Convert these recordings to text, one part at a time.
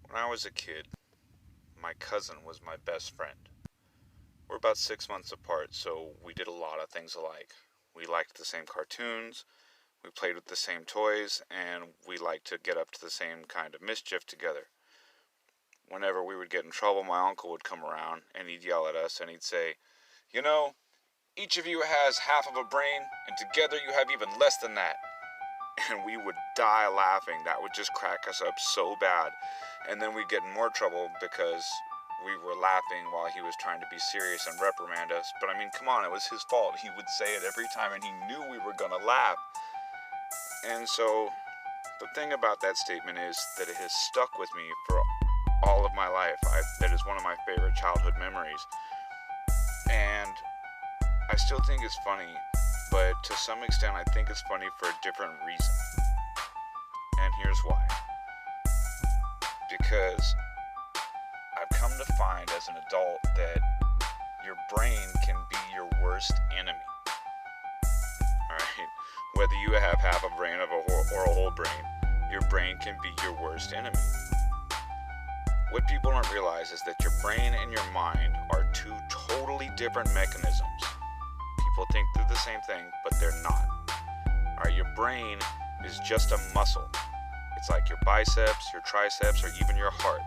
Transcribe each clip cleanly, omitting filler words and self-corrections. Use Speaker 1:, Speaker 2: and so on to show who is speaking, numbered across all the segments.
Speaker 1: When I was a kid, my cousin was my best friend. We're about 6 months apart, so we did a lot of things alike. We liked the same cartoons, we played with the same toys, and we liked to get up to the same kind of mischief together. Whenever we would get in trouble, my uncle would come around and he'd yell at us and he'd say, "You know, each of you has half of a brain, and together you have even less than that." And we would die laughing. That would just crack us up so bad. And then we'd get in more trouble because we were laughing while he was trying to be serious and reprimand us. But I mean, come on, it was his fault. He would say it every time and he knew we were gonna laugh. And so the thing about that statement is that it has stuck with me for all of my life. That is one of my favorite childhood memories. And I still think it's funny, but to some extent I think it's funny for a different reason. And here's why. Because I've come to find as an adult that your brain can be your worst enemy. Alright? Whether you have half a brain or a whole brain, your brain can be your worst enemy. What people don't realize is that your brain and your mind are two totally different mechanisms. People think they're the same thing, but they're not. Alright, your brain is just a muscle. It's like your biceps, your triceps, or even your heart.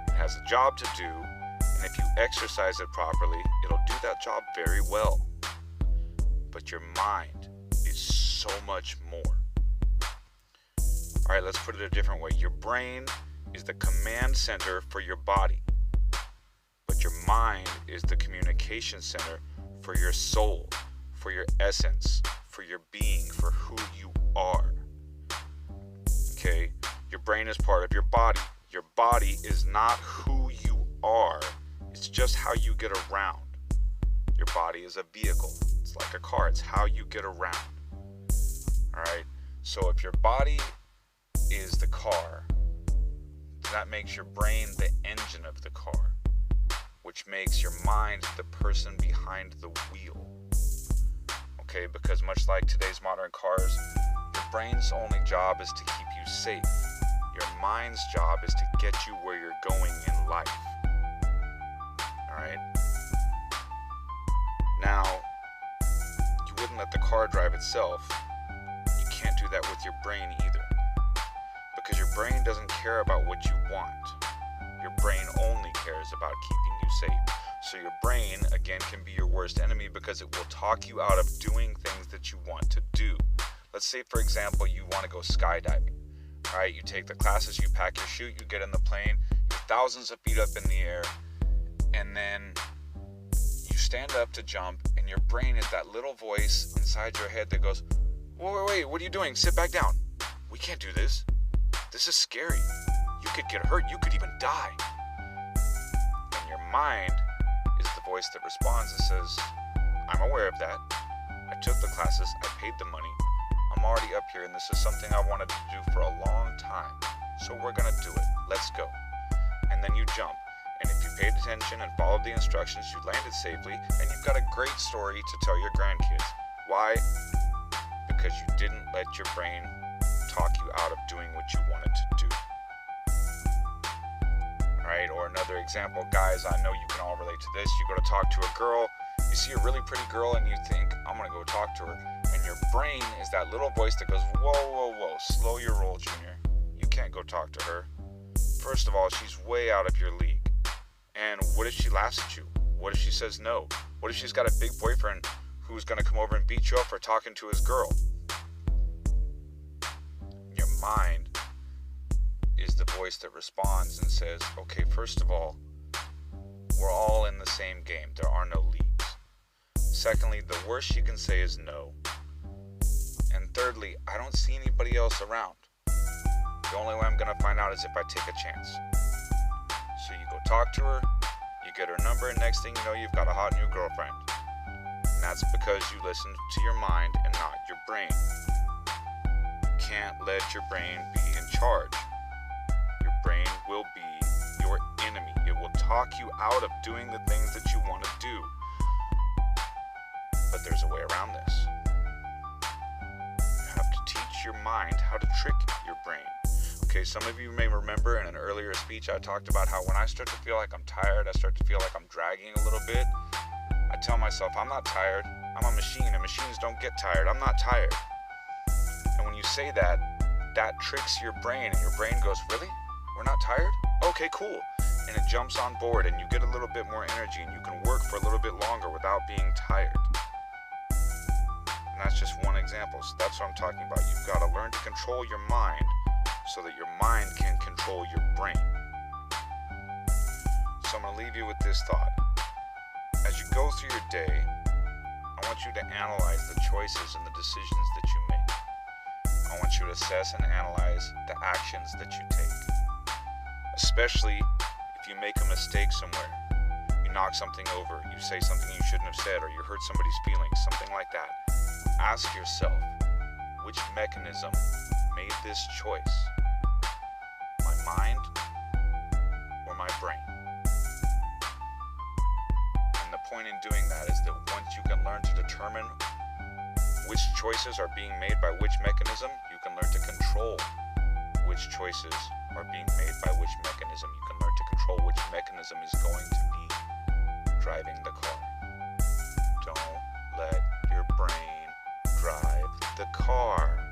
Speaker 1: It has a job to do, and if you exercise it properly, it'll do that job very well. But your mind is so much more. Alright, let's put it a different way. Your brain is the command center for your body, but your mind is the communication center for your soul, for your essence, for your being, for who you are. Okay? Your brain is part of your body. Your body is not who you are. It's just how you get around. Your body is a vehicle. It's like a car. It's how you get around. Alright? So if your body is the car, that makes your brain the engine of the car, which makes your mind the person behind the wheel. Okay, because much like today's modern cars, your brain's only job is to keep you safe. Your mind's job is to get you where you're going in life. Alright? Now, you wouldn't let the car drive itself. You can't do that with your brain either. Because your brain doesn't care about what you want. Your brain only cares about keeping you safe. So your brain, again, can be your worst enemy because it will talk you out of doing things that you want to do. Let's say, for example, you want to go skydiving. Alright, you take the classes, you pack your chute, you get in the plane, you're thousands of feet up in the air, and then you stand up to jump, and your brain is that little voice inside your head that goes, wait, what are you doing? Sit back down. We can't do this. This is scary. You could get hurt. You could even die. And your mind is the voice that responds and says, I'm aware of that. I took the classes. I paid the money. I'm already up here, and this is something I wanted to do for a long time. So we're going to do it. Let's go. And then you jump. And if you paid attention and followed the instructions, you landed safely, and you've got a great story to tell your grandkids. Why? Because you didn't let your brain talk you out of doing what you wanted to do. Alright, or another example, guys, I know you can all relate to this. You go to talk to a girl, you see a really pretty girl, and you think, I'm gonna go talk to her. And your brain is that little voice that goes, whoa, slow your roll, Junior. You can't go talk to her. First of all, she's way out of your league. And what if she laughs at you? What if she says no? What if she's got a big boyfriend who's gonna come over and beat you up for talking to his girl? Your mind is the voice that responds and says, okay, first of all, we're all in the same game. There are no leagues. Secondly, the worst you can say is no. And thirdly, I don't see anybody else around. The only way I'm going to find out is if I take a chance. So you go talk to her, you get her number, and next thing you know, you've got a hot new girlfriend. And that's because you listened to your mind and not your brain. Can't let your brain be in charge. Your brain will be your enemy. It will talk you out of doing the things that you want to do. But there's a way around this. You have to teach your mind how to trick your brain. Okay, some of you may remember in an earlier speech I talked about how when I start to feel like I'm tired, I start to feel like I'm dragging a little bit, I tell myself, I'm not tired, I'm a machine, and machines don't get tired, I'm not tired. And when you say that, that tricks your brain, and your brain goes, really? We're not tired? Okay, cool. And it jumps on board, and you get a little bit more energy, and you can work for a little bit longer without being tired. And that's just one example. So that's what I'm talking about. You've got to learn to control your mind so that your mind can control your brain. So I'm going to leave you with this thought. As you go through your day, I want you to analyze the choices and the decisions that you make. I want you to assess and analyze the actions that you take. Especially if you make a mistake somewhere. You knock something over, you say something you shouldn't have said, or you hurt somebody's feelings, something like that. Ask yourself, which mechanism made this choice? My mind or my brain? And the point in doing that is that once you can learn to determine which choices are being made by which mechanism, you can learn to control which choices are being made by which mechanism. You can learn to control which mechanism is going to be driving the car. Don't let your brain drive the car.